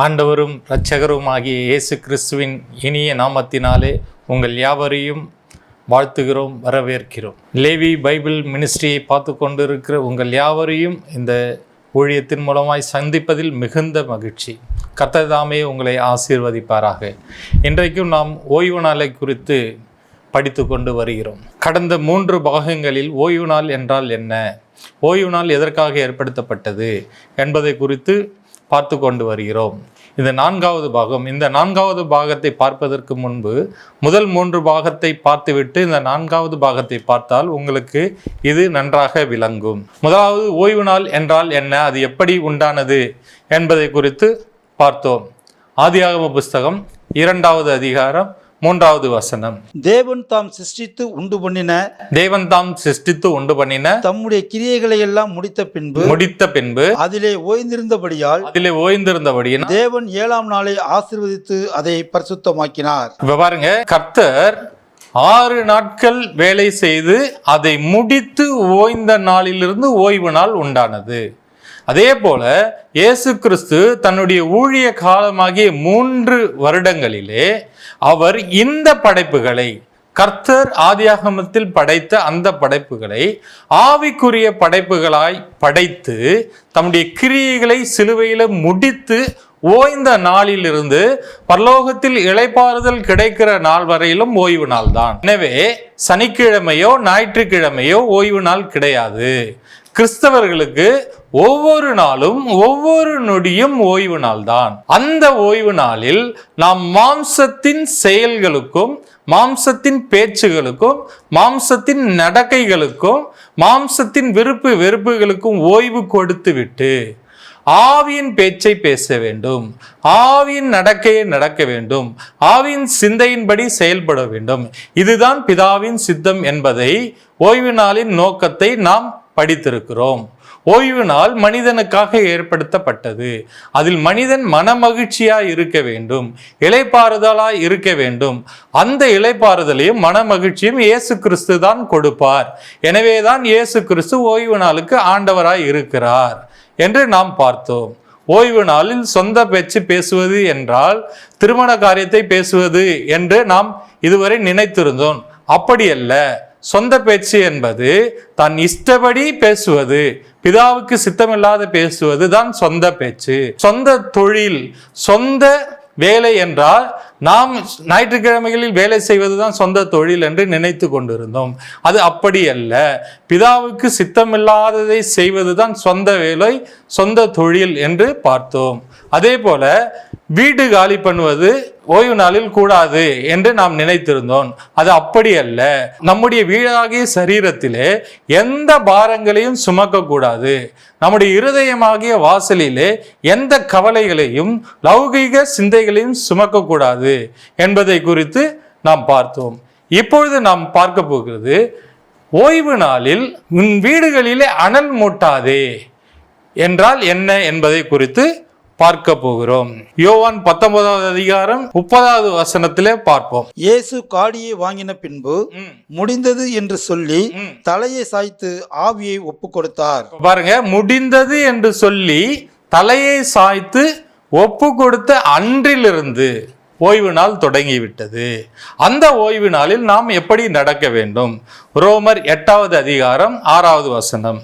ஆண்டவரும் இரட்சகருமாகிய இயேசு கிறிஸ்துவின் இனிய நாமத்தினாலே உங்கள் யாவரையும் வாழ்த்துகிறோம், வரவேற்கிறோம். லேவி பைபிள் மினிஸ்ட்ரியை பார்த்து கொண்டிருக்கிற உங்கள் யாவரையும் இந்த ஊழியத்தின் மூலமாய் சந்திப்பதில் மிகுந்த மகிழ்ச்சி. கர்த்தர் தாமே உங்களை ஆசீர்வதிப்பாராக. இன்றைக்கும் நாம் ஓய்வு நாளை குறித்து படித்து கொண்டு வருகிறோம். கடந்த 3 பாகங்களில் ஓய்வு நாள் என்றால் என்ன, ஓய்வு நாள் எதற்காக ஏற்படுத்தப்பட்டது என்பதை குறித்து பார்த்து கொண்டு வருகிறோம். இந்த 4வது பாகம். இந்த 4வது பாகத்தை பார்ப்பதற்கு முன்பு முதல் 3 பாகத்தை பார்த்துவிட்டு இந்த 4வது பாகத்தை பார்த்தால் உங்களுக்கு இது நன்றாக விளங்கும். முதலாவது ஓய்வு நாள் என்றால் என்ன, அது எப்படி உண்டானது என்பதை குறித்து பார்த்தோம். ஆதியாகம புஸ்தகம் 2வது அதிகாரம் 3வது வசனம். தேவன் தாம் சிருஷ்டித்து உண்டு பண்ணின தம்முடைய கிரியைகளை எல்லாம் முடித்த பின்பு அதிலே ஓய்ந்திருந்தபடியால் தேவன் 7ஆம் நாளை ஆசீர்வதித்து அதை பரிசுத்தமாக்கினார். பாருங்க, கர்த்தர் 6 நாட்கள் வேலை செய்து அதை முடித்து ஓய்ந்த நாளிலிருந்து ஓய்வு நாள் உண்டானது. அதே போல இயேசு கிறிஸ்து தன்னுடைய ஊழிய காலமாகிய 3 வருடங்களிலே அவர் இந்த படைப்புகளை, கர்த்தர் ஆதியாகமத்தில் படைத்த அந்த படைப்புகளை ஆவிக்குரிய படைப்புகளாய் படைத்து தம்முடைய கிரியைகளை சிலுவையில முடித்து ஓய்ந்த நாளிலிருந்து பரலோகத்தில் இளைப்பாறுதல் கிடைக்கிற நாள் வரையிலும் ஓய்வு நாள் தான். எனவே சனிக்கிழமையோ ஞாயிற்றுக்கிழமையோ ஓய்வு நாள் கிடையாது. கிறிஸ்தவர்களுக்கு ஒவ்வொரு நாளும் ஒவ்வொரு நொடியும் ஓய்வு நாள் தான். அந்த ஓய்வு நாளில் நாம் மாம்சத்தின் செயல்களுக்கும், மாம்சத்தின் பேச்சுகளுக்கும், மாம்சத்தின் நடக்கைகளுக்கும், மாம்சத்தின் விருப்பு வெறுப்புகளுக்கும் ஓய்வு கொடுத்து விட்டு ஆவியின் பேச்சை பேச வேண்டும், ஆவியின் நடக்கையை நடக்க வேண்டும், ஆவியின் சிந்தையின்படி செயல்பட வேண்டும். இதுதான் பிதாவின் சித்தம் என்பதை ஓய்வு நாளின் நோக்கத்தை நாம் படித்திருக்கிறோம். ஓய்வு நாள் மனிதனுக்காக ஏற்படுத்தப்பட்டது. அதில் மனிதன் மனமகிழ்ச்சியாய் இருக்க வேண்டும், இளைப்பாறுதலாய் இருக்க வேண்டும். அந்த இளைப்பாறுதலையும் மனமகிழ்ச்சியும் இயேசு கிறிஸ்து தான் கொடுப்பார். எனவேதான் இயேசு கிறிஸ்து ஓய்வு நாளுக்கு ஆண்டவராய் இருக்கிறார் என்று நாம் பார்த்தோம். ஓய்வு நாளில் சொந்த பேச்சு பேசுவது என்றால் திருமண காரியத்தை பேசுவது என்று நாம் இதுவரை நினைத்திருந்தோம். அப்படி அல்ல. சொந்த பேச்சு என்பது தான் இஷ்டப்படி பேசுவது, பிதாவுக்கு சித்தமில்லாத பேசுவது தான் சொந்த பேச்சு. சொந்த தொழில், சொந்த வேலை என்றால் நாம் ஞாயிற்றுக்கிழமைகளில் வேலை செய்வதுதான் சொந்த தொழில் என்று நினைத்து கொண்டிருந்தோம். அது அப்படி அல்ல. பிதாவுக்கு சித்தமில்லாததை செய்வதுதான் சொந்த வேலை, சொந்த தொழில் என்று பார்த்தோம். அதே போல வீடு காலி பண்ணுவது ஓய்வு நாளில் கூடாது என்று நாம் நினைத்திருந்தோம். அது அப்படி அல்ல. நம்முடைய வீடாகிய சரீரத்திலே எந்த பாரங்களையும் சுமக்க கூடாது. நம்முடைய இருதயமாகிய வாசலிலே எந்த கவலைகளையும் லௌகீக சிந்தைகளையும் சுமக்க கூடாது என்பதை குறித்து நாம் பார்த்தோம். இப்பொழுது நாம் பார்க்க போகிறது, ஓய்வு நாளில் உன் வீடுகளிலே அனல் மூட்டாதே என்றால் என்ன என்பதை குறித்து பார்க்க போகிறோம். யோவான் 19வது அதிகாரம் 30வது வசனத்திலே பார்ப்போம். இயேசு காடியை வாங்கின பின்பு முடிந்தது என்று சொல்லி தலையை சாய்த்து ஆவியை ஒப்பு கொடுத்தார். பாருங்க, முடிந்தது என்று சொல்லி தலையை சாய்த்து ஒப்பு கொடுத்த அன்றிலிருந்து ஓய்வு நாள் தொடங்கிவிட்டது. அந்த ஓய்வு நாளில் நாம் எப்படி நடக்க வேண்டும்? ரோமர் 8வது அதிகாரம் 6வது வசனம்.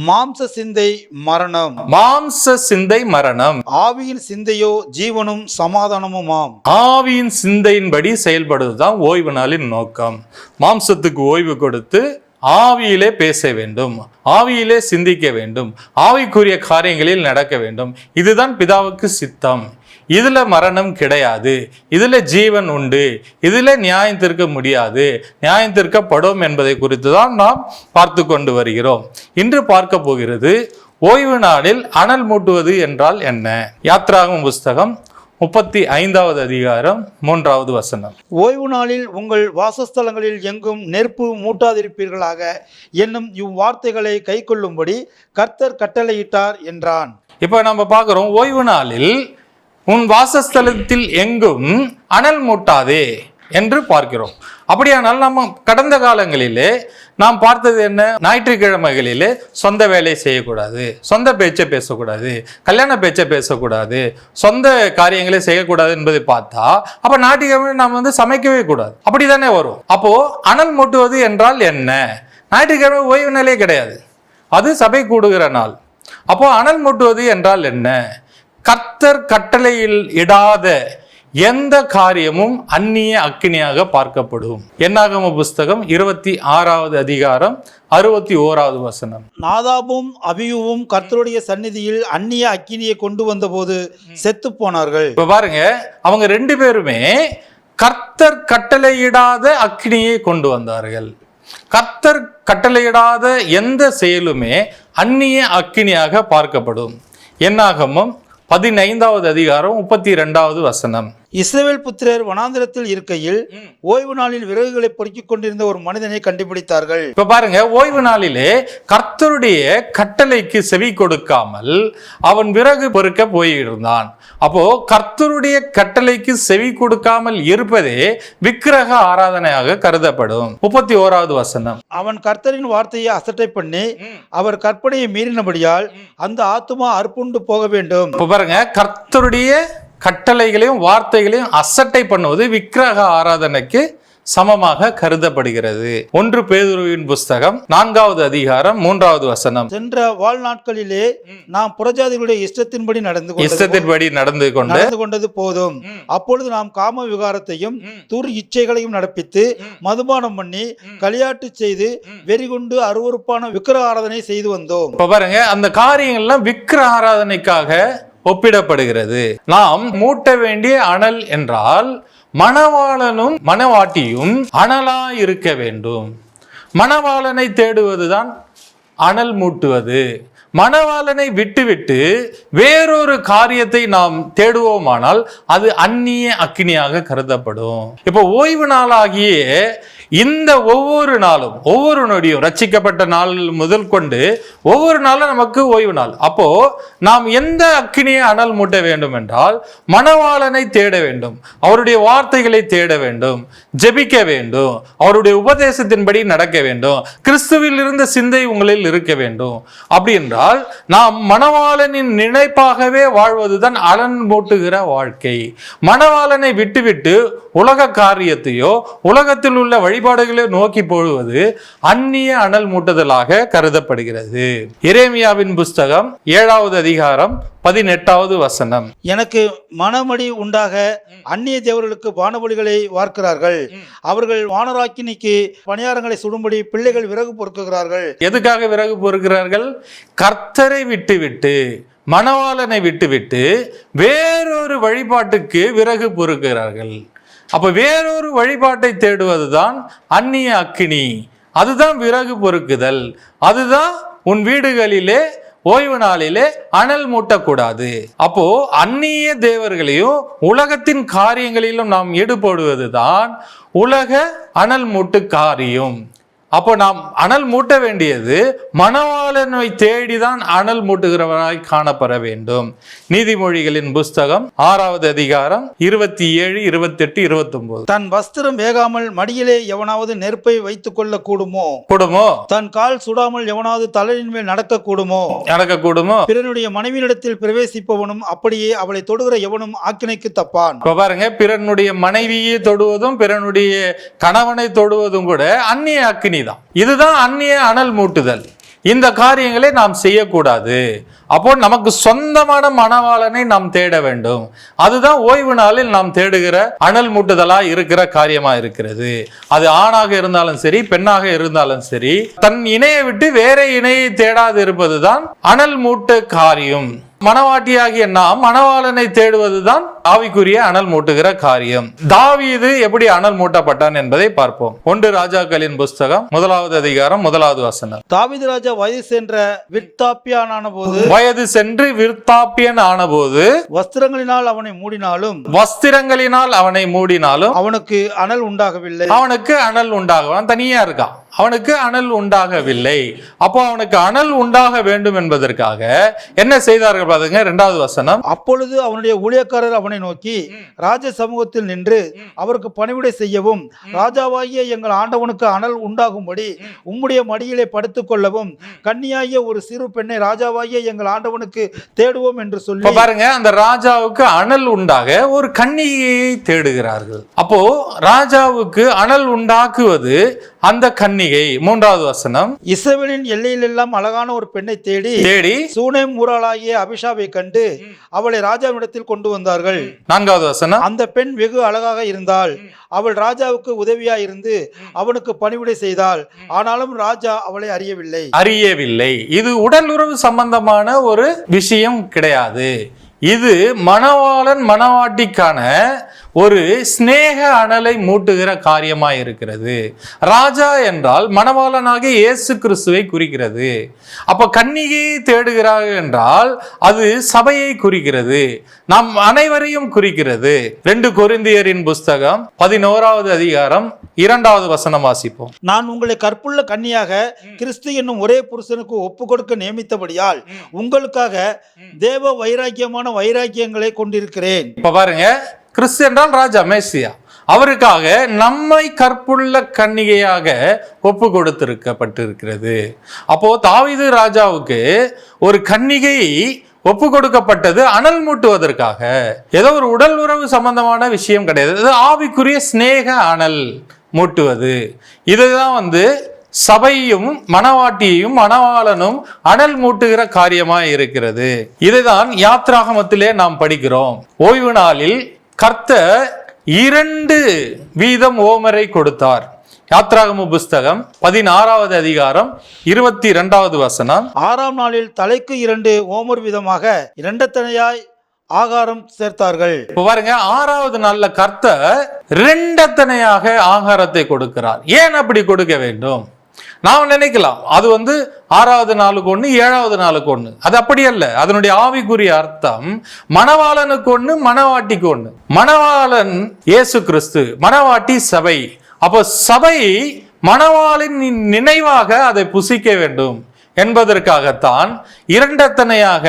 மாம்ச சிந்தை மரணம், மாம்ச சிந்தை மரணம், ஆவியின் சிந்தையோ ஜீவனும் சமாதானமுமாம். ஆவியின் சிந்தையின்படி செயல்படுவதுதான் ஓய்வு நாளின் நோக்கம். மாம்சத்துக்கு ஓய்வு கொடுத்து ஆவியிலே பேச வேண்டும், ஆவியிலே சிந்திக்க வேண்டும், ஆவிக்குரிய காரியங்களில் நடக்க வேண்டும். இதுதான் பிதாவுக்கு சித்தம். இதுல மரணம் கிடையாது, இதுல ஜீவன் உண்டு, இதுல நியாயம் தீர்க்க முடியாது, நியாயம் தீர்க்கப்படும் என்பதை குறித்து தான் நாம் பார்த்து கொண்டு வருகிறோம். இன்று பார்க்க போகிறது, ஓய்வு நாளில் அனல் மூட்டுவது என்றால் என்ன. யாத்ராகம புஸ்தகம் 35வது அதிகாரம் 3வது வசனம். ஓய்வு நாளில் உங்கள் வாசஸ்தலங்களில் எங்கும் நெருப்பு மூட்டாதிருப்பீர்களாக என்னும் இவ்வார்த்தைகளை கை கொள்ளும்படி கர்த்தர் கட்டளையிட்டார் என்றான். இப்ப நம்ம பார்க்கிறோம், ஓய்வு நாளில் உன் வாசஸ்தலத்தில் எங்கும் அனல் மூட்டாதே. என்று பார்க்கிறோம். அப்படியானால் நம்ம கடந்த காலங்களிலே நாம் பார்த்தது என்ன? ஞாயிற்றுக்கிழமைகளிலே சொந்த வேலை செய்யக்கூடாது, சொந்த பேச்சை பேசக்கூடாது, கல்யாண பேச்சை பேசக்கூடாது, சொந்த காரியங்களை செய்யக்கூடாது என்பதை பார்த்தா அப்ப ஞாயிற்றுக்கிழமை நாம் சமைக்கவே கூடாது, அப்படித்தானே வரும். அப்போ அனல் மூட்டுவது என்றால் என்ன? ஞாயிற்றுக்கிழமை ஓய்வு நிலையே கிடையாது, அது சபை கூடுகிற நாள். அப்போ அனல் மூட்டுவது என்றால் என்ன? கர்த்தர் கட்டளையில் இடாத எந்த காரியமும் அந்நிய அக்கினியாக பார்க்கப்படும். என்னாகம புஸ்தகம் 26வது அதிகாரம் 61வது வசனம். நாதாபும் அபியூவும் கர்த்தருடைய சந்நிதியில் அந்நிய அக்கினியை கொண்டு வந்த போது செத்து போனார்கள். இப்ப பாருங்க, அவங்க 2 பேருமே கர்த்தர் கட்டளையிடாத அக்கினியை கொண்டு வந்தார்கள். கர்த்தர் கட்டளையிடாத எந்த செயலுமே அந்நிய அக்கினியாக பார்க்கப்படும். என்னாகமம் 15வது அதிகாரம் 32வது வசனம். இஸ்ரவேல் புத்திரர் வனாந்திரத்தில் இருக்கையில் ஓய்வு நாளில் விறகுகளை பொறுக்கிக் கொண்டிருந்த ஒரு மனிதனை கண்டுபிடித்தார்கள். இப்ப பாருங்க, ஓய்வு நாளிலே கர்த்தருடைய கட்டளைக்கு செவி கொடுக்காமல் அவன் விறகு பொறுக்க போயிருந்தான். அப்போ கர்த்தருடைய கட்டளைக்கு செவி கொடுக்காமல் இருப்பதே விக்கிரக ஆராதனையாக கருதப்படும். 31வது வசனம். அவன் கர்த்தரின் வார்த்தையை அசட்டை பண்ணி அவர் கற்பனையை மீறினபடியால் அந்த ஆத்துமா அறுப்புண்டு போக வேண்டும். இப்ப பாருங்க, கர்த்தருடைய கட்டளைகளையும் வார்த்தைகளையும் அசட்டை பண்ணுவது விக்கிரக ஆராதனைக்கு சமமாக கருதப்படுகிறது. 1 பேதுருவின் புஸ்தகம் 4வது அதிகாரம் 3வது வசனம். சென்ற வாழ்நாட்களிலே நாம் புறஜாதிகளுடைய இஷ்டத்தின்படி நடந்து கொண்டது போதும். அப்பொழுது நாம் காம விகாரத்தையும் துர் இச்சைகளையும் நடப்பித்து மதுபானம் பண்ணி களியாட்டு செய்து வெறிகொண்டு அருவருப்பான விக்கிரக ஆராதனை செய்து வந்தோம். இப்ப பாருங்க, அந்த காரியங்கள்லாம் விக்கிரக ஆராதனைக்காக ஒப்பிடப்படுகிறது. நாம் மூட்ட வேண்டிய அனல் என்றால் மணவாளனும் மணவாட்டியும் அனலா இருக்க வேண்டும். மணவாளனை தேடுவதுதான் அனல் மூட்டுவது. மணவாளனை விட்டுவிட்டு வேறொரு காரியத்தை நாம் தேடுவோமானால் அது அந்நிய அக்கினியாக கருதப்படும். இப்போ ஓய்வு நாளாகிய இந்த ஒவ்வொரு நாளும், ஒவ்வொரு நொடியும், ரட்சிக்கப்பட்ட நாள் முதல் கொண்டு ஒவ்வொரு நாளும் நமக்கு ஓய்வு நாள். அப்போ நாம் எந்த அக்கினியை அனல் மூட்ட வேண்டும் என்றால் மணவாளனை தேட வேண்டும், அவருடைய வார்த்தைகளை தேட வேண்டும், ஜெபிக்க வேண்டும், அவருடைய உபதேசத்தின்படி நடக்க வேண்டும், கிறிஸ்துவில் இருந்த சிந்தை உங்களில் இருக்க வேண்டும். அப்படி என்றால் நாம் மணவாளனின் நினைப்பாகவே வாழ்வதுதான் அனல் மூட்டுகிற வாழ்க்கை. மணவாளனை விட்டுவிட்டு உலக காரியத்தையோ உலகத்தில் உள்ள வழிபாடுகளை நோக்கி போடுவது அந்நிய அனல் மூட்டுதலாக கருதப்படுகிறது. எரேமியாவின் புஸ்தகம் 7வது அதிகாரம் 18வது வசனம். எனக்கு மனமடி உண்டாக அந்நிய தேவர்களுக்கு வானபலிகளை வார்க்கிறார்கள். அவர்கள் வானராக்கினிக்கு பணியாரங்களை சுடும்படி பிள்ளைகள் விறகு பொறுக்குகிறார்கள். எதுக்காக விறகு பொறுக்கிறார்கள்? கர்த்தரை விட்டுவிட்டு, மணவாளனை விட்டுவிட்டு வேறொரு வழிபாட்டுக்கு விறகு பொறுக்கிறார்கள். அப்ப வேறொரு வழிபாட்டை தேடுவதுதான் அந்நிய அக்கினி. அதுதான் விறகு பொறுக்குதல். அதுதான் உன் வீடுகளிலே ஓய்வு நாளிலே அனல் மூட்டக்கூடாது. அப்போ அந்நிய தேவர்களையும் உலகத்தின் காரியங்களிலும் நாம் ஈடுபடுவதுதான் உலக அனல் மூட்டு காரியம். அப்போ நாம் அனல் மூட்ட வேண்டியது மணவாளனை தேடிதான் அனல் மூட்டுகிறவராய் காணப்பட வேண்டும். நீதிமொழிகளின் புஸ்தகம் 6வது அதிகாரம் 27, 28, 29. தன் வஸ்திரம் வேகாமல் மடியிலே எவனாவது நெருப்பை வைத்துக் கொள்ள கூடுமோ? தன் கால் சுடாமல் எவனாவது தலையின் மேல் நடக்க கூடுமோ? பிறனுடைய மனைவியிடத்தில் பிரவேசிப்பவனும் அப்படியே அவளை தொடுகிற எவனும் ஆக்கினைக்கு தப்பான். பாருங்க, பிறனுடைய மனைவியை தொடுவதும் பிறனுடைய கணவனை தொடுவதும் கூட அந்நிய அக்கினி தான். இதுதான் அந்நிய அனல் மூட்டுதல். இந்த காரியங்களை நாம் செய்யக்கூடாது. அப்போ நமக்கு சொந்தமான மணவாளனை நாம் தேட வேண்டும். அதுதான் ஓய்வு நாளில் நாம் தேடுகிற அனல் மூட்டுதலா இருக்கிற காரியமா இருக்கிறது. அது ஆணாக இருந்தாலும் சரி, பெண்ணாக இருந்தாலும் சரி, தன் இணையை விட்டு வேற இணையை தேடாது இருப்பதுதான் அனல் மூட்ட காரியம். மணவாட்டியாகிய நாம் மணவாளனை தேடுவதுதான் ஆவிக்குரிய அனல் மூட்டுகிற காரியம். தாவீது எப்படி அனல் மூட்டப்பட்டான் என்பதை பார்ப்போம். 1 ராஜாக்களின் புஸ்தகம் 1வது அதிகாரம் 1வது வசனம். தாவீது ராஜா வயது சென்று விருத்தாப்பியன் ஆனபோது வஸ்திரங்களினால் அவனை மூடினாலும் அவனுக்கு அனல் உண்டாகவில்லை. அவனுக்கு அனல் உண்டாகவான், தனியா இருக்கான். அவனுக்கு அனல் உண்டாகவில்லை. அப்போ அவனுக்கு அனல் உண்டாக வேண்டும் என்பதற்காக என்ன செய்தார்கள் பாருங்க, 2வது வசனம். அப்பொழுது அவனுடைய ஊழியக்காரர் அவனை நோக்கி ராஜ சமூகத்தில் நின்று அவருக்கு பணிவிடை செய்யவும், ராஜாவாகிய எங்கள் ஆண்டவனுக்கு அனல் உண்டாகும்படி உம்முடைய மடியிலே படுத்துக் கொள்ளவும், கன்னியாகிய ஒரு சிறு பெண்ணை ராஜாவாகிய எங்கள் ஆண்டவனுக்கு தேடுவோம் என்று சொல்லி. பாருங்க, அந்த ராஜாவுக்கு அனல் உண்டாக ஒரு கன்னிகையை தேடுகிறார்கள். அப்போ ராஜாவுக்கு அனல் உண்டாக்குவது அந்த கன்னிகை. 3வது வசனம். இஸ்ரவேலின் எல்லையிலெல்லாம் அழகான ஒரு பெண்ணை தேடி சூனேம் ஊராளாகிய அபிஷாவை கண்டு அவளை ராஜாவிடத்தில் கொண்டு வந்தார்கள். 4வது வசனம். அந்த பெண் வெகு அழகாக இருந்தாள். அவள் ராஜாவுக்கு உதவியா இருந்து அவனுக்கு பணிவிடை செய்தாள். ஆனாலும் ராஜா அவளை அறியவில்லை. இது உடல் உறவு சம்பந்தமான ஒரு விஷயம் கிடையாது. இது மணவாளன் மணவாட்டிக்கான ஒரு ஸ்நேக அனலை மூட்டுகிற காரியமாய் இருக்கிறது. ராஜா என்றால் மணவாளனாகிய இயேசு கிறிஸ்துவை குறிக்கிறது. அப்ப கன்னிகையை தேடுகிறார்கள் என்றால் அது சபையை குறிக்கிறது, நம் அனைவரையும் குறிக்கிறது. 2 கொரிந்தியரின் புஸ்தகம் 11வது அதிகாரம் 2வது வசனம் வாசிப்போம். நான் உங்களை கற்புள்ள கன்னியாக கிறிஸ்து என்னும் ஒரே புருஷனுக்கு ஒப்பு கொடுக்க நியமித்தபடியால் உங்களுக்காக தேவ வைராக்கியங்களை கொண்டிருக்கிறேன். இப்ப பாருங்க, கிறிஸ்து என்றால் ராஜா மேசியா, அவருக்காக நம்மை கற்புள்ள கன்னிகையாக ஒப்பு கொடுத்திருக்கப்பட்டிருக்கிறது. அப்போ தாவீது ராஜாவுக்கு ஒரு கன்னிகை ஒப்பு கொடுக்கப்பட்டது அனல் மூட்டுவதற்காக. ஏதோ ஒரு உடல் உறவு சம்பந்தமான விஷயம் கிடையாது, ஆவிக்குரிய ஸ்நேக அனல் மூட்டுவது. இதுதான் சபையும் மணவாட்டியையும் மணவாளனும் அனல் மூட்டுகிற காரியமாய் இருக்கிறது. இதுதான் யாத்ராகமத்திலே நாம் படிக்கிறோம். ஓய்வு நாளில் கர்த்தர் 2 வீதம் ஓமரை கொடுத்தார். யாத்ராகம புஸ்தகம் 16வது அதிகாரம் 22வது வசனம். 6ஆம் நாளில் தலைக்கு 2 ஓமர் வீதமாக 2 தனையாய் ஆகாரம் சேர்த்தார்கள். பாருங்க, 6வது நாள்ல கர்த்தர் 2 தனையாக ஆகாரத்தை கொடுக்கிறார். ஏன் அப்படி கொடுக்க வேண்டும்? நாம் நினைக்கலாம் அது 6வது நாளுக்கு 1, 7வது நாளுக்கு 1. அது அப்படி அல்ல. அதனுடைய ஆவிக்குரிய அர்த்தம் மணவாளனுக்கு 1, மணவாட்டிக்கு 1. மணவாளன் இயேசு கிறிஸ்து, மணவாட்டி சபை. அப்போ சபை மணவாளின் நினைவாக அதை புசிக்க வேண்டும் என்பதற்காகத்தான் 2 தனையாக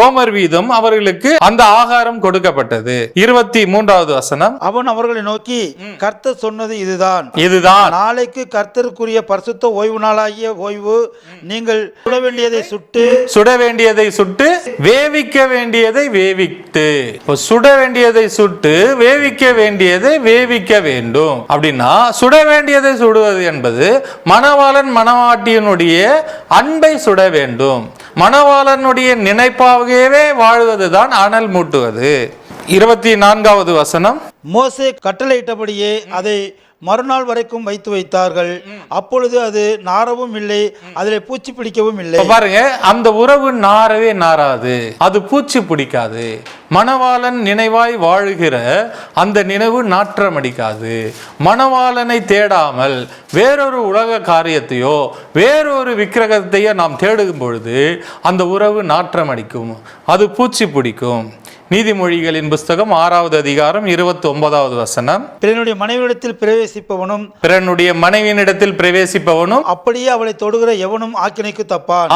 ஓமர் வீதம் அவர்களுக்கு அந்த ஆகாரம் கொடுக்கப்பட்டது. 23வது வசனம். அவன் அவர்களை நோக்கி கர்த்தர் சொன்னது இதுதான், நாளைக்கு கர்த்தருக்குரிய பரிசுத்த ஓய்வு நாளாகிய ஓய்வு. நீங்கள் சுட வேண்டியதை சுட்டு வேவிக்க வேண்டியதை வேவித்து. சுட வேண்டியதை சுட்டு வேவிக்க வேண்டியதை வேவிக்க வேண்டும். அப்படின்னா சுட வேண்டியதை சுடுவது என்பது மணவாளன் மணவாட்டியினுடைய அன்பை சுட வேண்டும். மணவாளனுடைய நினைப்பாகவே வாழ்வதுதான் அனல் மூட்டுவது. 24வது வசனம். மோசே கட்டளையிட்டபடியே அதை மறுநாள் வரைக்கும் வைத்தார்கள். அப்பொழுது அது நாரவும் இல்லை, அதில் பூச்சி பிடிக்கவும் இல்லை. பாருங்க, அந்த உறவு நாரவே நாராது, அது பூச்சி பிடிக்காது. மணவாளன் நினைவாய் வாழுகிற அந்த நினைவு நாற்றமடிக்காது. மணவாளனை தேடாமல் வேறொரு உலக காரியத்தையோ வேறொரு விக்கிரகத்தையோ நாம் தேடும் பொழுது அந்த உறவு நாற்றமடிக்கும், அது பூச்சி பிடிக்கும். நீதிமொழிகளின் புஸ்தகம் 6வது அதிகாரம் 29வது வசனம். பிறனுடைய மனைவியிடத்தில் பிரவேசிப்பவனும் அப்படியே அவளை தொடுகிற எவனும் ஆக்கினைக்கு தப்பான்.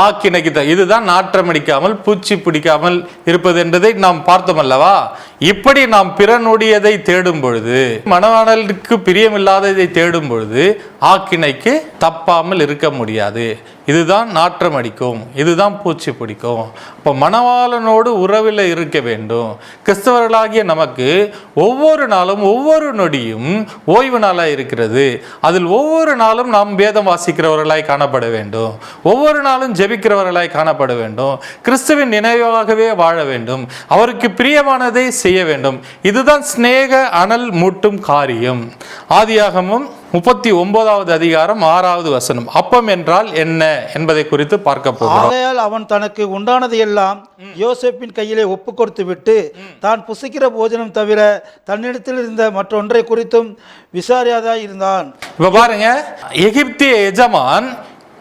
இதுதான் நாற்றமடிக்காமல் பூச்சி பிடிக்காமல் இருப்பது என்பதை நாம் பார்த்தோம் அல்லவா? இப்படி நாம் பிறனுடையதை தேடும் பொழுது, மணவாளனுக்கு பிரியமில்லாததை தேடும் பொழுது ஆக்கினைக்கு தப்பாமல் இருக்க முடியாது. இதுதான் நாற்றம் அடிக்கும், இதுதான் பூச்சி பிடிக்கும். இப்போ மணவாளனோடு உறவில் இருக்க வேண்டும். கிறிஸ்தவர்களாகிய நமக்கு ஒவ்வொரு நாளும் ஒவ்வொரு நொடியும் ஓய்வு நாளாக இருக்கிறது. அதில் ஒவ்வொரு நாளும் நாம் வேதம் வாசிக்கிறவர்களாய் காணப்பட வேண்டும், ஒவ்வொரு நாளும் ஜெபிக்கிறவர்களாய் காணப்பட வேண்டும், கிறிஸ்துவின் நினைவாகவே வாழ வேண்டும், அவருக்கு பிரியமானதை செய்ய வேண்டும். இதுதான் ஸ்நேக அனல் மூட்டும் காரியம். ஆதியாகமம் 39வது அதிகாரம் 6வது வசனம். அப்பம் என்றால் என்ன என்பதை குறித்து பார்க்க போகிறோம். ஆகையால் அவன் தனக்கு உண்டானது எல்லாம் யோசேப்பின் கையிலே ஒப்பு கொடுத்து விட்டு தான் புசிக்கிற போஜனம் தவிர தன்னிடத்தில் இருந்த மற்றொன்றை குறித்தும் விசாரியாதாய் இருந்தான். இப்ப பாருங்க, எகிப்திய எஜமான்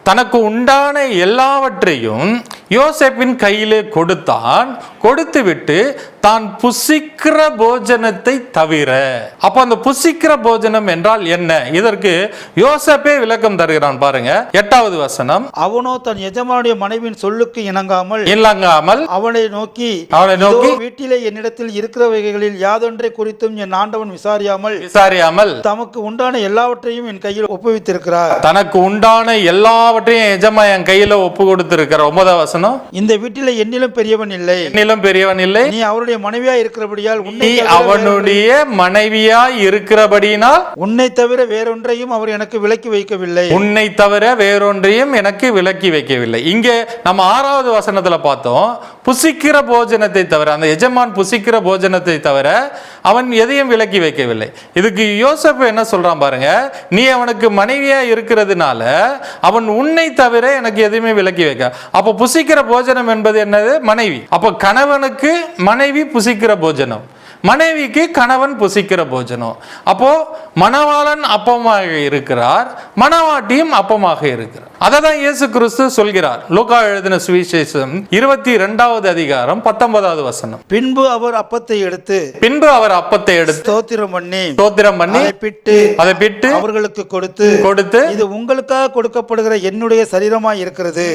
தனக்கு உண்டான எல்லாவற்றையும் யோசேப்பின் கையிலே கொடுத்தான். கொடுத்து விட்டு தான் புசிக்கிற போஜனத்தை தவிர. அப்ப அந்த புசிக்கிற போஜனம் என்றால் என்ன? இதற்கு யோசேப்பே விளக்கம் தருகிறான் பாருங்க. 8வது வசனம். அவனோ தன் எஜமானுடைய மனைவியின் சொல்லுக்கு இணங்காமல் அவனை நோக்கி வீட்டிலே என்னிடத்தில் இருக்கிறவைகளில் யாதொன்றை குறித்தும் என் ஆண்டவன் விசாரியாமல் தமக்கு உண்டான எல்லாவற்றையும் என் கையில் ஒப்புவித்திருக்கிறார். தனக்கு உண்டான எல்லாவற்றையும் எஜமா என் கையில ஒப்பு கொடுத்திருக்கிறார். 9வது வசனம். இந்த வீட்டிலே என்னிலும் பெரியவன் இல்லை, நீ அவருடைய மனைவியா இருக்கிறபடியால் அவனுடைய மனைவியா இருக்கிறபடியினால் உன்னை தவிர வேறொன்றையும் அவர் எனக்கு விலக்கி வைக்கவில்லை. உன்னை தவிர வேறொன்றையும் எனக்கு விலக்கி வைக்கவில்லை. இங்கே நம்ம 6வது வசனத்துல பார்த்தோம், புசிக்கிற போஜனத்தை தவிர, அந்த எஜமான் புசிக்கிற போஜனத்தை தவிர அவன் எதையும் விலக்கி வைக்கவில்லை. இதுக்கு யோசேப்பு என்ன சொல்றான் பாருங்க, நீ அவனுக்கு மனைவியா இருக்கிறதுனால அவன் உன்னை தவிர எனக்கு எதையுமே விலக்கி வைக்க. அப்ப புசிக்கிற போஜனம் என்பது என்னது? மனைவி. அப்ப கணவனுக்கு மனைவி புசிக்கிற போஜனம், மனைவிக்கு கணவன் புசிக்கிற போஜனம். அப்போ மணவாளன் அப்பமாக இருக்கிறார், மணவாட்டியும் அப்பமாக இருக்கிறார். அததான் இயேசு கிறிஸ்து சொல்கிறார். லூக்கா எழுதின சுவிசேஷம் 22வது அதிகாரம் 19வது வசனம். பின்பு அவர் அப்பத்தை எடுத்து ஸ்தோத்திரம் பண்ணி அதை பிட்டு அவர்களுக்கு கொடுத்து இது உங்களுக்காக கொடுக்கப்படுகிற என்னுடைய சரீரமாய் இருக்கிறது,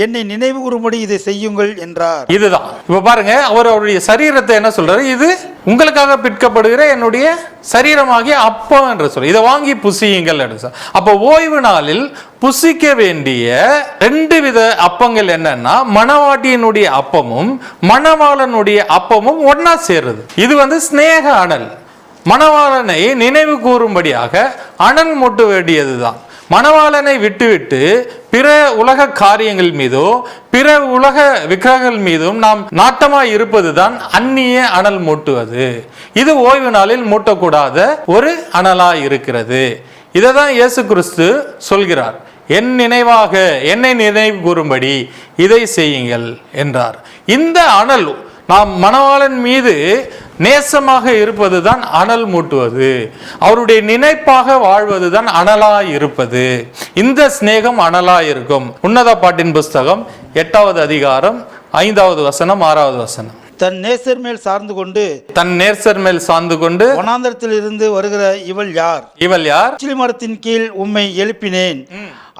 என்னை நினைவு கூறும்படி இதை செய்யுங்கள் என்றார். இதுதான் இப்ப பாருங்க, அவருடைய சரீரத்தை என்ன சொல்றாரு? இது உங்களுக்காக பிற்கப்படுகிற என்னுடைய சரீரமாகிய அப்பம் என்று சொல்லி இதை வாங்கி புசியுங்கள். அப்ப ஓய்வு நாளில் புசிக்க வேண்டிய 2 வித அப்பங்கள் என்னன்னா, மணவாட்டியினுடைய அப்பமும் மணவாளனுடைய அப்பமும் ஒன்னா சேருது. இது ஸ்நேக அனல், மணவாளனை நினைவு கூறும்படியாக அனல் மூட்ட வேண்டியதுதான். மணவாளனை விட்டுவிட்டு பிற உலக காரியங்கள் மீதோ பிற உலக விக்கிரகங்கள் மீதும் நாம் நாட்டமாய் இருப்பதுதான் அந்நிய அனல் மூட்டுவது. இது ஓய்வு நாளில் மூட்டக்கூடாத ஒரு அனலாய் இருக்கிறது. இதை தான் இயேசு கிறிஸ்து சொல்கிறார். என்னை நினைவு கூறும்படி இதை செய்யுங்கள் என்றார். இந்த அனல் நாம் மணவாளன் மீது நேசமாக இருப்பதுதான் அனல் மூட்டுவது, அவருடைய நினைப்பாக வாழ்வதுதான் அனலாய் இருப்பது. இந்த சிநேகம் அனலாய் இருக்கும். உன்னத பாட்டின் புஸ்தகம் 8வது அதிகாரம் 5வது வசனம் 6வது வசனம். தன் நேசர் மேல் சார்ந்து கொண்டு வனாந்தரத்தில் இருந்து வருகிற இவள் யார்? பச்சிலை மரத்தின் கீழ் உம்மை எழுப்பினேன்,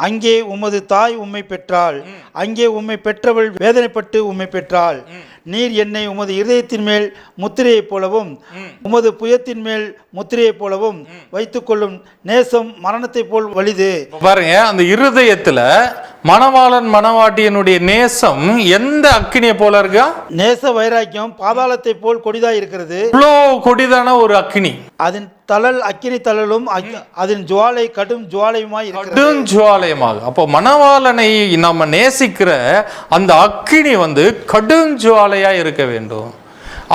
அங்கே உமது தாய் உம்மை பெற்றாள், அங்கே உம்மை பெற்றவள் வேதனைப்பட்டு உம்மை பெற்றாள். நீர் என்னை உமது இருதயத்தின் மேல் முத்திரையைப் போலவும் உமது புயத்தின் மேல் முத்திரையைப் போலவும் வைத்துக் கொள்ளும் நேசம் மரணத்தை போல் வலிது. பாருங்க, அந்த இருதயத்துல மணவாளன் மணவாட்டியனுடைய நேசம் எந்த அக்கினியை போல இருக்கா? நேச வைராக்கியம் பாதாளத்தை போல் கொடிதா இருக்கிறது. கொடிதான ஒரு அக்கினி, அதன் தழல் அக்கினி தழலும் அதன் ஜுவாலை கடும் ஜுவாலையுமாய் கடும் ஜுவாலையுமாக. அப்போ மணவாளனை நம்ம நேசிக்கிற அந்த அக்கினி கடும் ஜுவாலையா இருக்க வேண்டும்.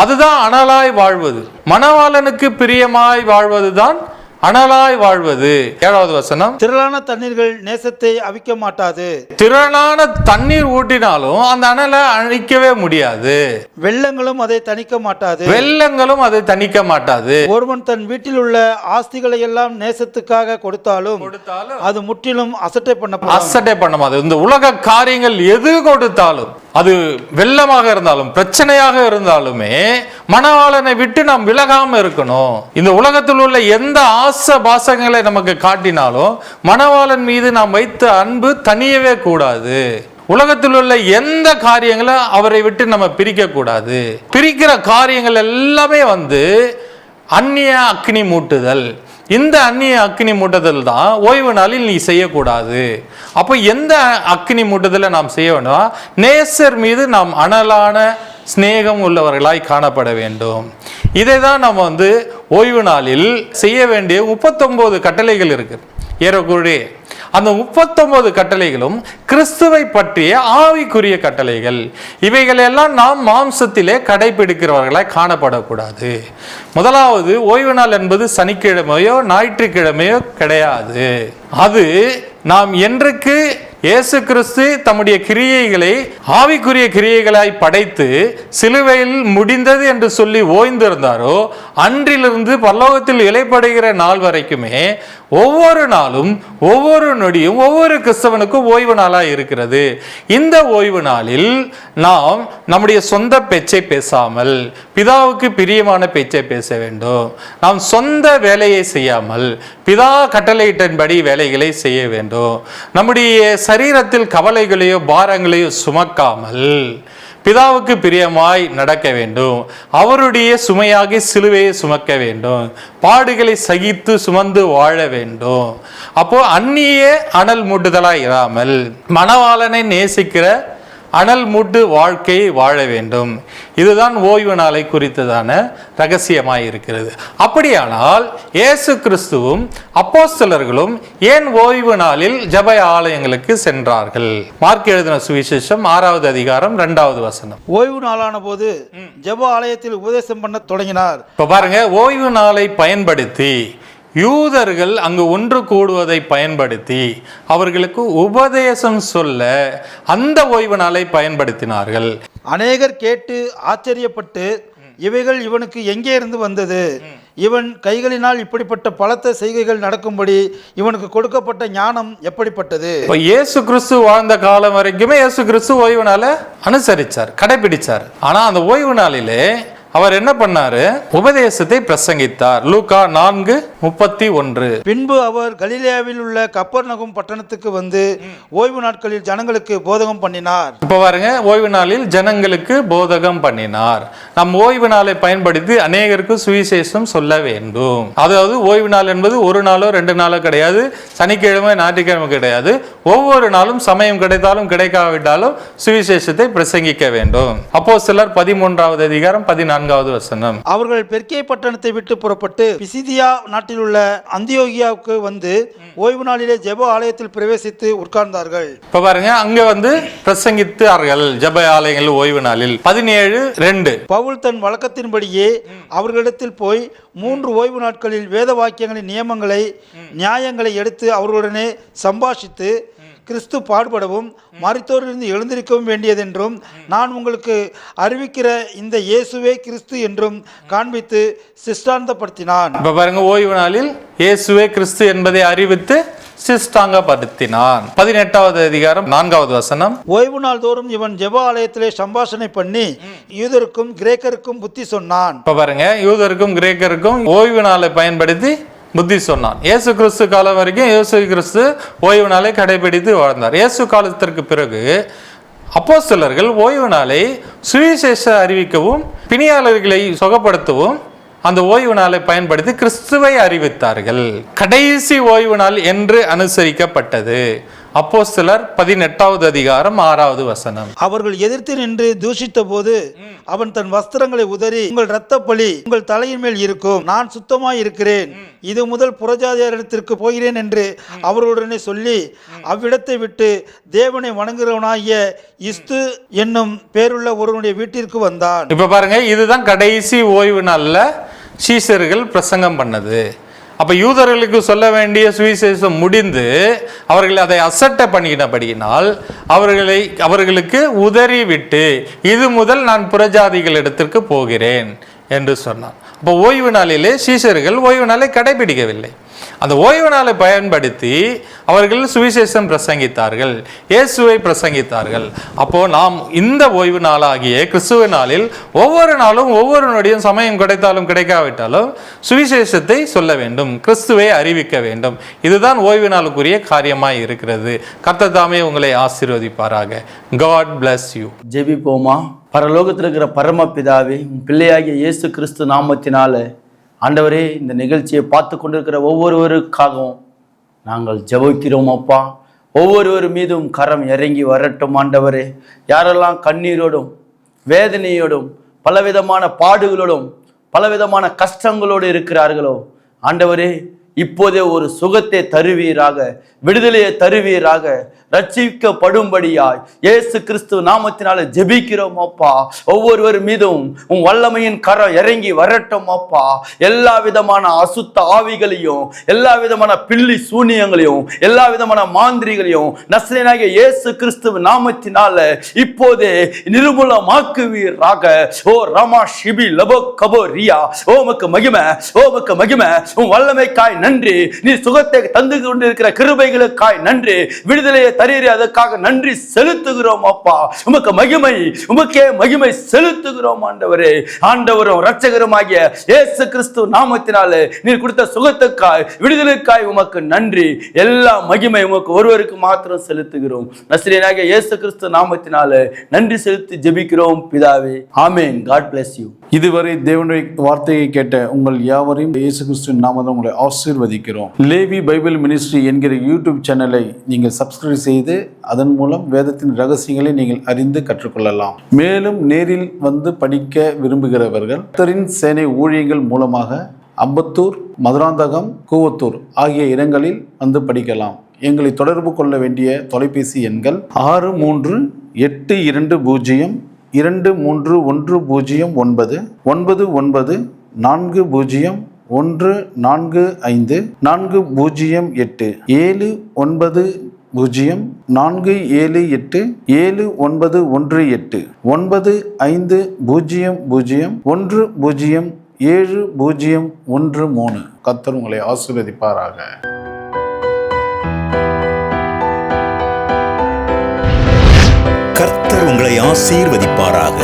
அதுதான் அனலாய் வாழ்வது. மணவாளனுக்கு பிரியமாய் வாழ்வதுதான் அனலாய் வாழ்வது. 7வது வசனம். திரளான தண்ணீர்கள் நேசத்தை அவிக்க மாட்டாது. திரளான தண்ணீர் ஊட்டினாலும் அந்த அனலை அழிக்கவே முடியாது. வெள்ளங்களும் அதை தணிக்க மாட்டாது. ஒருவன் தன் வீட்டில் உள்ள ஆஸ்திகளை எல்லாம் நேசத்துக்காக கொடுத்தாலும் அது முற்றிலும் அசட்டை பண்ண இந்த உலக காரியங்கள் எது கொடுத்தாலும், அது வெள்ளமாக இருந்தாலும் பிரச்சனையாக இருந்தாலுமே மணவாளனை விட்டு நாம் விலகாம இருக்கணும். இந்த உலகத்தில் உள்ள எந்த பாசங்களை நமக்கு காட்டினாலும் மணவாளன் மீது நாம் வைத்த அன்பு தனியவே கூடாது. உலகத்தில் உள்ள எந்த காரியங்களும் அவரை விட்டு நம்ம பிரிக்க கூடாது. பிரிக்கிற காரியங்கள் எல்லாமே அந்நிய அக்னி மூட்டுதல். இந்த அந்நிய அக்னி மூட்டுதல் தான் ஓய்வு நாளில் நீ செய்யக்கூடாது. அப்போ எந்த அக்னி மூட்டுதலை நாம் செய்ய வேண்டும்? நேசர் மீது நாம் அனலான சிநேகம் உள்ளவர்களாய் காணப்பட வேண்டும். இதை தான் நம்ம ஓய்வு நாளில் செய்ய வேண்டிய 39 கட்டளைகள் இருக்கு. ஏறக்குறைய அந்த 39 கட்டளைகளும் கிறிஸ்துவை பற்றிய ஆவிக்குரிய கட்டளைகள். இவைகளெல்லாம் நாம் மாம்சத்திலே கடைபிடிக்கிறவர்களாய் காணப்படக்கூடாது. முதலாவது, ஓய்வு நாள் என்பது சனிக்கிழமையோ ஞாயிற்றுக்கிழமையோ கிடையாது. அது நாம் என்றைக்கு இயேசு கிறிஸ்து தம்முடைய கிரியைகளை ஆவிக்குரிய கிரியைகளாய் படைத்து சிலுவையில் முடிந்தது என்று சொல்லி ஓய்ந்திருந்தாரோ அன்றிலிருந்து பரலோகத்தில் இலைப்படுகிற நாள் வரைக்குமே ஒவ்வொரு நாளும் ஒவ்வொரு நொடியும் ஒவ்வொரு கிறிஸ்தவனுக்கும் ஓய்வு நாளாக இருக்கிறது. இந்த ஓய்வு நாளில் நாம் நம்முடைய சொந்த பேச்சை பேசாமல் பிதாவுக்கு பிரியமான பேச்சை பேச வேண்டும். நாம் சொந்த வேலையை செய்யாமல் பிதா கட்டளையிட்டபடி வேலைகளை செய்ய வேண்டும். நம்முடைய சரீரத்தில் கவலைகளையோ பாரங்களையோ சுமக்காமல் பிதாவுக்கு பிரியமாய் நடக்க வேண்டும். அவருடைய சுமையாகி சிலுவையை சுமக்க வேண்டும். பாடுகளை சகித்து சுமந்து வாழ வேண்டும். அப்போ அந்நிய அனல் மூட்டுதலாய் இராமல் மணவாளனை நேசிக்கிற அனல் மூட்டு வாழ்க்கையை வாழ வேண்டும். இதுதான் ஓய்வு நாளை குறித்ததான ரகசியமாய் இருக்கிறது. அப்படியானால் இயேசு கிறிஸ்துவும் அப்போஸ்தலர்களும் ஏன் ஓய்வு நாளில் ஜெப ஆலயங்களுக்கு சென்றார்கள்? மார்க் எழுதின சுவிசேஷம் 6வது அதிகாரம் 2வது வசனம். ஓய்வு நாளான போது ஜெப ஆலயத்தில் உபதேசம் பண்ண தொடங்கினார். இப்ப பாருங்க, ஓய்வு நாளை பயன்படுத்தி யூதர்கள் அங்கு ஒன்று கூடுவதை பயன்படுத்தி அவர்களுக்கு உபதேசம் சொல்ல அந்த ஓய்வு நாளை பயன்படுத்தினார்கள். அநேகர் கேட்டு ஆச்சரியப்பட்டு இவைகள் இவனுக்கு எங்கே இருந்து வந்தது? இவன் கைகளினால் இப்படிப்பட்ட பலத்த செய்கைகள் நடக்கும்படி இவனுக்கு கொடுக்கப்பட்ட ஞானம் எப்படிப்பட்டது? இயேசு கிறிஸ்து வாழ்ந்த காலம் வரைக்குமே இயேசு கிறிஸ்து ஓய்வு நாளை அனுசரிச்சார், கடைபிடிச்சார். ஆனா அந்த ஓய்வு நாளிலே அவர் என்ன பண்ணாரு? உபதேசத்தை பிரசங்கித்தார். லூக்கா 4:31. பின்பு அவர் கலிலேயாவில் உள்ள கப்பர்நகும் பட்டணத்துக்கு வந்து ஓய்வு நாட்களில் ஜனங்களுக்கு போதகம் பண்ணினார். இப்ப பாருங்க, ஓய்வு நாளில் ஜனங்களுக்கு போதகம் பண்ணினார். நம் ஓய்வு நாளை பயன்படுத்தி அநேகருக்கு சுவிசேஷம் சொல்ல வேண்டும். அதாவது ஓய்வு நாள் என்பது ஒரு நாளோ 2 நாளோ கிடையாது, சனிக்கிழமை ஞாயிற்றுக்கிழமை கிடையாது. ஒவ்வொரு நாளும் சமயம் கிடைத்தாலும் கிடைக்காவிட்டாலும் சுவிசேஷத்தை பிரசங்கிக்க வேண்டும். அப்போஸ்தலர் 13வது அதிகாரம் 14வது வசனம். அவர்கள் பெர்கே பட்டணத்தை விட்டு புறப்பட்டு பிசிதியா நாட்டில் உள்ள அந்தியோகியாவுக்கு வந்து ஓய்வு நாளிலே ஜெப ஆலயத்தில் பிரவேசித்து உட்கார்ந்தார்கள். இப்ப பாருங்க, அங்க வந்து பிரசங்கித்தார்கள் ஜெப ஆலயங்கள் ஓய்வு நாளில். 17:2. பவுல் தன் வழக்கத்தின்படியே அவர்களிடத்தில் போய் 3 ஓய்வு நாட்களில் வேத வாக்கியங்களின் நியமங்களை நியாயங்களை எடுத்து அவர்களுடனே சம்பாஷித்து கிறிஸ்து பாடுபடவும் மரித்தோரிலிருந்து எழுந்திருக்கவும் வேண்டியதென்றும் நான் உங்களுக்கு அறிவிக்கிற இந்த இயேசுவே கிறிஸ்து என்றும் காண்பித்து சிஷ்டாந்தப்படுத்தினான். இப்ப பாருங்க, ஓய்வு நாளில் இயேசுவே கிறிஸ்து என்பதை அறிவித்து சிஷ்டாங்கப்படுத்தினான். 18வது அதிகாரம் 4வது வசனம். ஓய்வு நாள் தோறும் இவன் ஜெப ஆலயத்திலே சம்பாஷணை பண்ணி யூதருக்கும் கிரேக்கருக்கும் புத்தி சொன்னான். இப்ப பாருங்க, யூதருக்கும் கிரேக்கருக்கும் ஓய்வு நாளை பயன்படுத்தி புத்தி சொன்னான். இயேசு கிறிஸ்து காலம் வரைக்கும் இயேசு கிறிஸ்து ஓய்வு நாளை கடைபிடித்து வாழ்ந்தார். இயேசு காலத்திற்கு பிறகு அப்போஸ்தலர்கள் ஓய்வு நாளை சுவிசேஷ அறிவிக்கவும் பிணியாளர்களை சுகப்படுத்தவும் அந்த ஓய்வு நாளை பயன்படுத்தி கிறிஸ்துவை அறிவித்தார்கள். கடைசி ஓய்வு நாள் என்று அனுசரிக்கப்பட்டது. அப்போஸ்தலர் 18வது அதிகாரம் 6வது வசனம். அவர்கள் எதிர்த்து நின்று தூஷித்த போது அவன் தன் வஸ்திரங்களை உதறி, உங்கள் இரத்த பழி உங்கள் தலையின் மேல் இருக்கும், நான் சுத்தமாய் இருக்கிறேன், இது முதல் புறஜாதியாரிடத்திற்கு போகிறேன் என்று அவர்களுடனே சொல்லி அவ்விடத்தை விட்டு தேவனை வணங்குகிறவனாகிய இஸ்து என்னும் பேருள்ள ஒருவனுடைய வீட்டிற்கு வந்தான். இப்ப பாருங்க, இதுதான் கடைசி ஓய்வு நாள்ல சீஷர்கள் பிரசங்கம் பண்ணது. அப்ப யூதர்களுக்கு சொல்ல வேண்டிய சுவிசேஷம் முடிந்து அவர்கள் அதை அசட்டை பண்ணினபடியினால் அவர்களுக்கு உதறி விட்டு இது முதல் நான் புறஜாதிகளிடத்திற்கு போகிறேன் என்று சொன்னார். அப்போ ஓய்வு நாளிலே சீஷர்கள் ஓய்வு நாளை கடைபிடிக்கவில்லை. அந்த ஓய்வு நாளை பயன்படுத்தி அவர்கள் சுவிசேஷம் பிரசங்கித்தார்கள், இயேசுவை பிரசங்கித்தார்கள். அப்போ நாம் இந்த ஓய்வு நாளாகிய கிறிஸ்துவ நாளில் ஒவ்வொரு நாளும் ஒவ்வொரு நொடியும் சமயம் கிடைத்தாலும் கிடைக்காவிட்டாலும் சுவிசேஷத்தை சொல்ல வேண்டும், கிறிஸ்துவை அறிவிக்க வேண்டும். இதுதான் ஓய்வு நாளுக்குரிய காரியமாய் இருக்கிறது. கர்த்தர் தாமே உங்களை ஆசீர்வதிப்பாராக. God bless you. ஜெபிப்போமா. பரலோகத்தில் இருக்கிற பரமபிதாவே, உன் பிள்ளையாகிய இயேசு கிறிஸ்து நாமத்தினால ஆண்டவரே, இந்த நிகழ்ச்சியை பார்த்து கொண்டிருக்கிற ஒவ்வொருவருக்காகவும் நாங்கள் ஜெபிக்கிறோம் அப்பா. ஒவ்வொருவர் மீதும் கரம் இறங்கி வரட்டும் ஆண்டவரே. யாரெல்லாம் கண்ணீரோடும் வேதனையோடும் பலவிதமான பாடுகளோடும் பலவிதமான கஷ்டங்களோடு இருக்கிறார்களோ ஆண்டவரே, இப்போதே ஒரு சுகத்தை தருவீராக, விடுதலையை தருவீராக, ரட்சிக்கப்படும்படியாய் இயேசு கிறிஸ்து நாமத்தினால ஜெபிக்கிறோம் அப்பா. ஒவ்வொருவர் மீதும் உன் வல்லமையின் கரம் இறங்கி வரட்டும் அப்பா. எல்லா விதமான அசுத்த ஆவிகளையும், எல்லா விதமான பில்லி சூனியங்களையும், எல்லா விதமான மாந்திரிகளையும் நசரேயனாகிய இயேசு கிறிஸ்து நாமத்தினால இப்போதே நிர்மூலமாக்குவீராக. ஓ ரமா ஷிபி லபோ கபோ ரியா. ஓ உமக்கு மகிமை, ஓ உமக்கு மகிமை. உன் வல்லமைக்காய் நன்றி. நீ சுகத்தை தந்து கொண்டிருக்கிற கிருபைகளுக்காய் நன்றி. விடுதலையை தருகிறீ, அதற்காக நன்றி செலுத்துகிறோம் அப்பா. உமக்கு மகிமை, உமக்கே மகிமை செலுத்துகிறோம் ஆண்டவரே. ஆண்டவரும் இரட்சகருமாகிய இயேசு கிறிஸ்து நாமத்தினாலே நீர் கொடுத்த சுகத்துக்காய், விடுதலைக்காய் உமக்கு நன்றி. எல்லா மகிமை உமக்கு ஒருவருக்கு மாத்திரம் செலுத்துகிறோம். நசரேயனாகிய இயேசு கிறிஸ்து நாமத்தினாலே நன்றி செலுத்தி ஜெபிக்கிறோம் பிதாவே. ஆமென். God bless you. இதுவரை தேவனுடைய வார்த்தையை கேட்ட உங்கள் யாவரையும் இயேசு கிறிஸ்துவின் நாமத்தில் உங்களை ஆசீர்வதிக்கிறோம். லேவி பைபிள் மினிஸ்ட்ரி என்கிற யூடியூப் சேனலை நீங்கள் சப்ஸ்கிரைப் செய்து அதன் மூலம் வேதத்தின் ரகசியங்களை நீங்கள் அறிந்து கற்றுக்கொள்ளலாம். மேலும் நேரில் வந்து படிக்க விரும்புகிறவர்கள் கர்த்தரின் சேனை ஊழியங்கள் மூலமாக அம்பத்தூர், மதுராந்தகம், கூவத்தூர் ஆகிய இடங்களில் வந்து படிக்கலாம். எங்களை தொடர்பு கொள்ள வேண்டிய தொலைபேசி எண்கள் 638220 23109 99 40 145 408 790 478 7918 9500 107013. கர்த்தர் உங்களை ஆசீர்வதிப்பாராக. கர்த்தர் உங்களை ஆசீர்வதிப்பாராக.